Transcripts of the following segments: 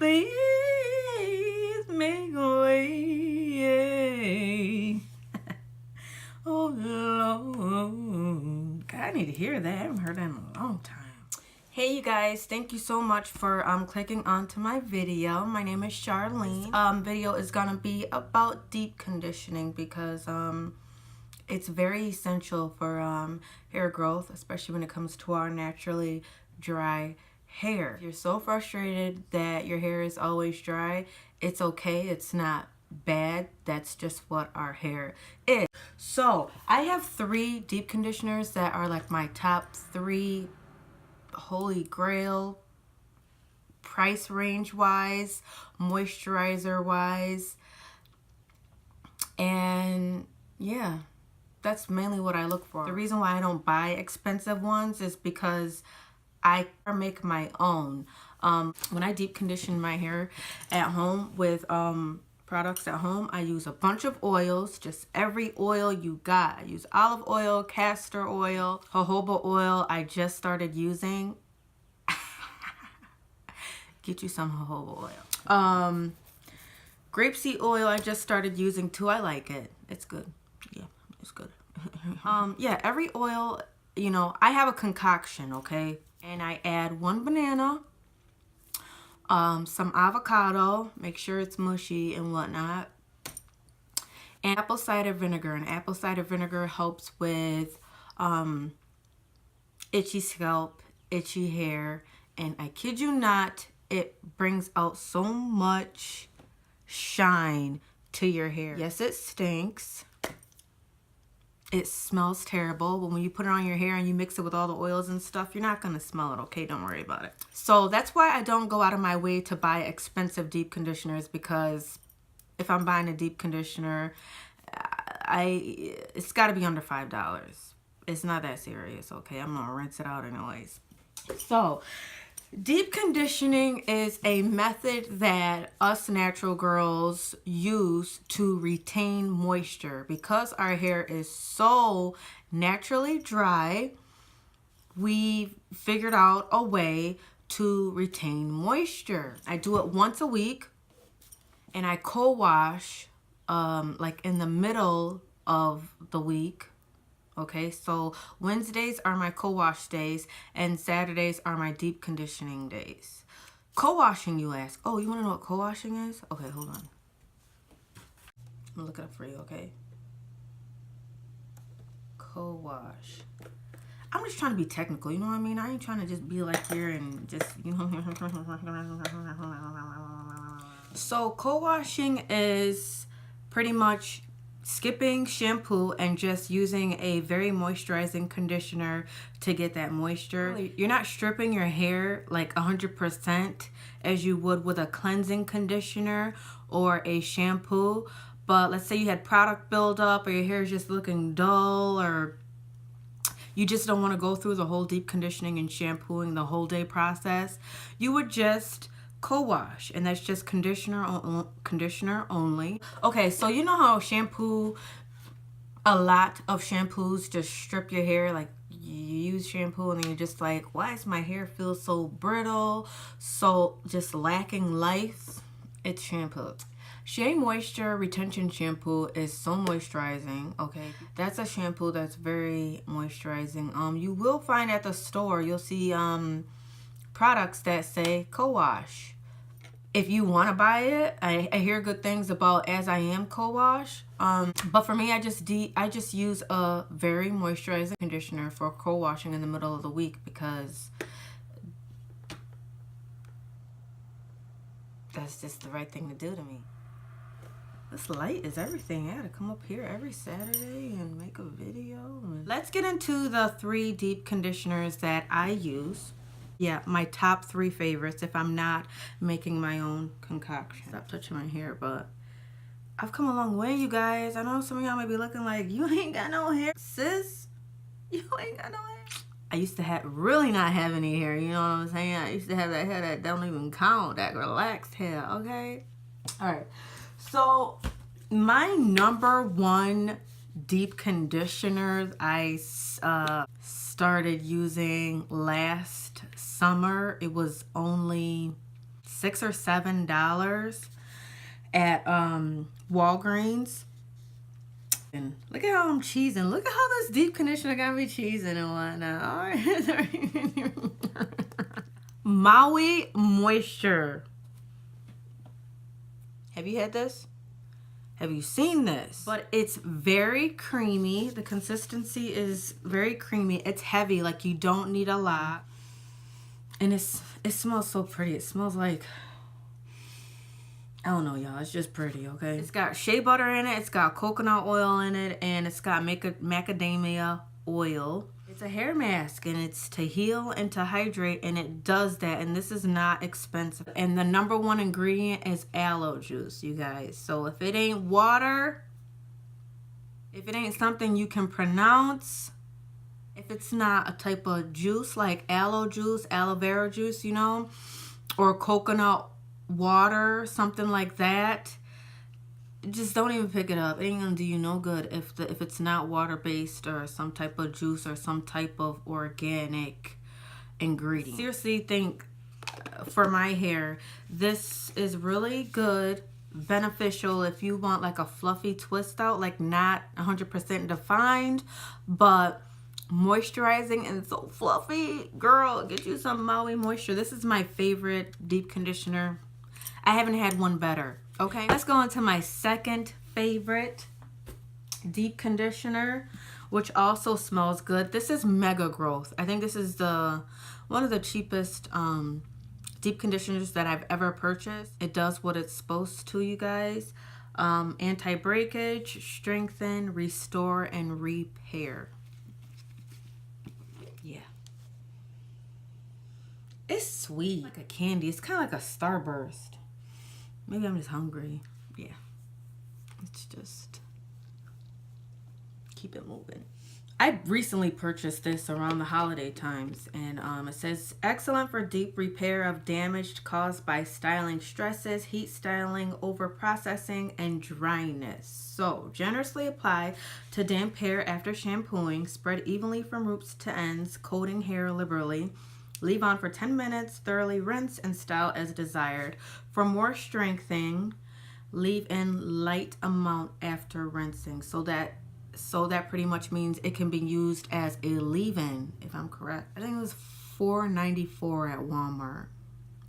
Please make a way. Oh Lord, God, I need to hear that. I haven't heard that in a long time. Hey you guys, thank you so much for clicking onto my video. My name is Charlene. Video is gonna be about deep conditioning because it's very essential for hair growth, especially when it comes to our naturally dry hair. If you're so frustrated that your hair is always dry, it's okay. It's not bad. That's just what our hair is. So I have 3 deep conditioners that are like my top 3 holy grail, price range wise, moisturizer wise, and yeah, that's mainly what I look for. The reason why I don't buy expensive ones is because I make my own. When I deep condition my hair at home with products at home, I use a bunch of oils, just every oil you got. I use olive oil, castor oil, jojoba oil. I just started using. Get you some jojoba oil. Grapeseed oil I just started using too. I like it. It's good. Yeah, it's good. Yeah, every oil, you know, I have a concoction, okay? And I add 1 banana, some avocado, make sure it's mushy and whatnot, and apple cider vinegar. And apple cider vinegar helps with itchy scalp, itchy hair, and I kid you not, it brings out so much shine to your hair. Yes, it stinks. It smells terrible, but when you put it on your hair and you mix it with all the oils and stuff, you're not going to smell it, okay? Don't worry about it. So that's why I don't go out of my way to buy expensive deep conditioners, because if I'm buying a deep conditioner, it's got to be under $5. It's not that serious, okay? I'm going to rinse it out anyways. So deep conditioning is a method that us natural girls use to retain moisture. Because our hair is so naturally dry, we figured out a way to retain moisture. I do it once a week, and I co-wash like in the middle of the week. Okay, so Wednesdays are my co-wash days and Saturdays are my deep conditioning days. Co-washing, you ask? Oh, you want to know what co-washing is? Okay, hold on. I'm gonna look it up for you, okay? Co-wash. I'm just trying to be technical, you know what I mean? I ain't trying to just be like here and just, you know. So co-washing is pretty much skipping shampoo and just using a very moisturizing conditioner to get that moisture. You're not stripping your hair like 100% as you would with a cleansing conditioner or a shampoo. But let's say you had product buildup, or your hair is just looking dull, or you just don't want to go through the whole deep conditioning and shampooing the whole day process. You would just co-wash, and that's just conditioner only. Okay, so you know how shampoo, a lot of shampoos just strip your hair, like you use shampoo and then you're just like, why does my hair feel so brittle, so just lacking life? It's shampoo. Shea Moisture Retention Shampoo is so moisturizing, okay? That's a shampoo that's very moisturizing. You will find at the store, you'll see products that say co-wash. If you want to buy it, I hear good things about As I Am co-wash. But for me, I just use a very moisturizing conditioner for co-washing in the middle of the week, because that's just the right thing to do to me. This light is everything. I gotta come up here every Saturday and make a video. Let's get into the 3 deep conditioners that I use. Yeah, my top 3 favorites if I'm not making my own concoction. Stop touching my hair, but I've come a long way, you guys. I know some of y'all may be looking like, you ain't got no hair, sis. You ain't got no hair. I used to really not have any hair, you know what I'm saying? I used to have that hair that don't even count, that relaxed hair, okay? All right, so my number 1 deep conditioner I started using last summer. It was only $6 or $7 at Walgreens. And look at how I'm cheesing. Look at how this deep conditioner got me cheesing and whatnot. All right. Maui Moisture. Have you had this? Have you seen this? But it's very creamy. The consistency is very creamy. It's heavy, like you don't need a lot. And it smells so pretty. It smells like, I don't know, y'all. It's just pretty, okay? It's got shea butter in it. It's got coconut oil in it. And it's got macadamia oil. It's a hair mask, and it's to heal and to hydrate, and it does that. And this is not expensive. And the number one ingredient is aloe juice, you guys. So if it ain't water, if it ain't something you can pronounce, if it's not a type of juice like aloe juice, aloe vera juice, you know, or coconut water, something like that, just don't even pick it up. It ain't gonna do you no good if it's not water-based or some type of juice or some type of organic ingredient. Seriously think for my hair, this is really good, beneficial if you want like a fluffy twist out, like not 100% defined, but moisturizing and so fluffy. Girl, get you some Maui Moisture. This is my favorite deep conditioner. I haven't had one better. Okay, let's go into my second favorite deep conditioner, which also smells good. This is Mega Growth. I think this is one of the cheapest deep conditioners that I've ever purchased. It does what it's supposed to, you guys. Anti-breakage, strengthen, restore, and repair. Yeah. It's sweet, like a candy. It's kind of like a Starburst. Maybe I'm just hungry. Yeah. It's just keep it moving. I recently purchased this around the holiday times, and it says excellent for deep repair of damage caused by styling stresses, heat styling, over processing, and dryness. So generously apply to damp hair after shampooing. Spread evenly from roots to ends, coating hair liberally. Leave on for 10 minutes, thoroughly rinse and style as desired. For more strengthening, leave in light amount after rinsing. So that pretty much means it can be used as a leave-in, if I'm correct. I think it was $4.94 at Walmart,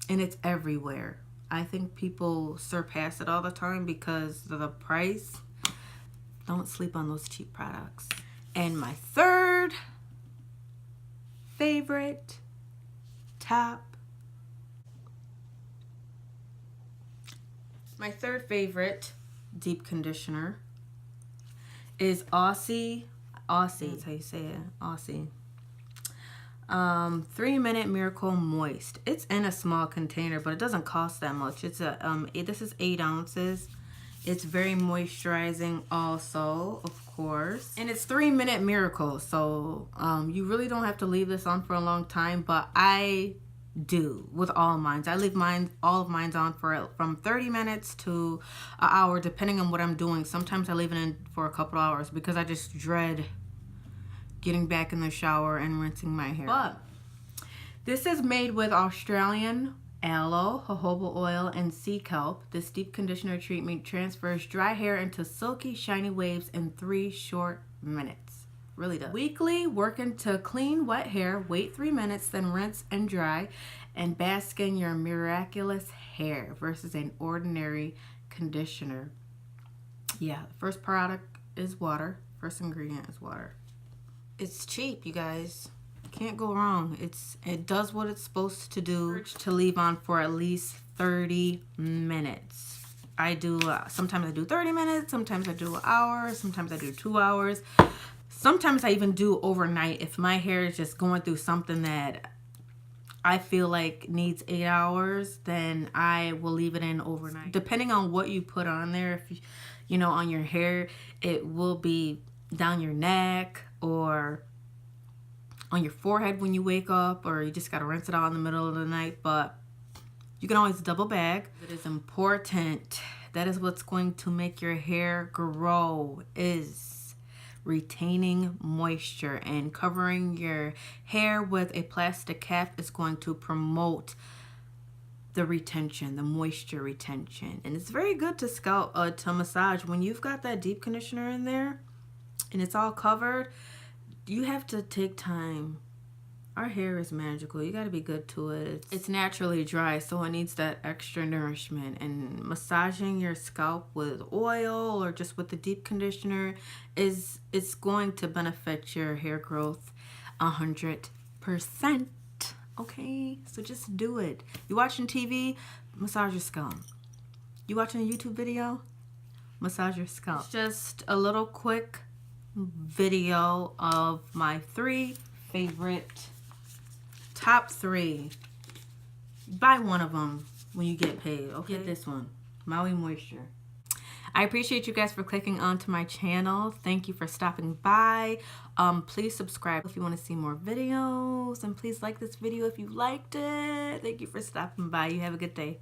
and it's everywhere. I think people surpass it all the time because of the price. Don't sleep on those cheap products. And my third favorite deep conditioner is Aussie, that's how you say it, Aussie. 3-minute Miracle Moist. It's in a small container, but it doesn't cost that much. It's this is 8 ounces. It's very moisturizing also, of course. And it's 3-minute Miracle, so you really don't have to leave this on for a long time, but I do with all mines. I leave all of mine on for from 30 minutes to an hour, depending on what I'm doing. Sometimes I leave it in for a couple hours because I just dread getting back in the shower and rinsing my hair. But this is made with Australian aloe, jojoba oil, and sea kelp. This deep conditioner treatment transfers dry hair into silky, shiny waves in 3 short minutes. Really does. Weekly, working to clean wet hair. Wait 3 minutes, then rinse and dry, and bask in your miraculous hair versus an ordinary conditioner. Yeah, the first product is water. First ingredient is water. It's cheap, you guys. Can't go wrong. It does what it's supposed to do. To leave on for at least 30 minutes. I do sometimes I do 30 minutes, sometimes I do an hour, sometimes I do 2 hours. Sometimes I even do overnight if my hair is just going through something that I feel like needs 8 hours, then I will leave it in overnight. Depending on what you put on there, if you know, on your hair, it will be down your neck or on your forehead when you wake up, or you just got to rinse it out in the middle of the night. But you can always double bag. It is important. That is what's going to make your hair grow, is retaining moisture, and covering your hair with a plastic cap is going to promote the retention, the moisture retention. And it's very good to scalp, to massage. When you've got that deep conditioner in there and it's all covered, you have to take time. Our hair is magical. You got to be good to it. It's naturally dry, so it needs that extra nourishment. And massaging your scalp with oil or just with the deep conditioner it's going to benefit your hair growth 100%. Okay, so just do it. You watching TV? Massage your scalp. You watching a YouTube video? Massage your scalp. It's just a little quick video of my top three. Buy one of them when you get paid. Okay, get this one, Maui Moisture. I appreciate you guys for clicking onto my channel. Thank you for stopping by. Please subscribe if you want to see more videos, and please like this video if you liked it. Thank you for stopping by. You have a good day.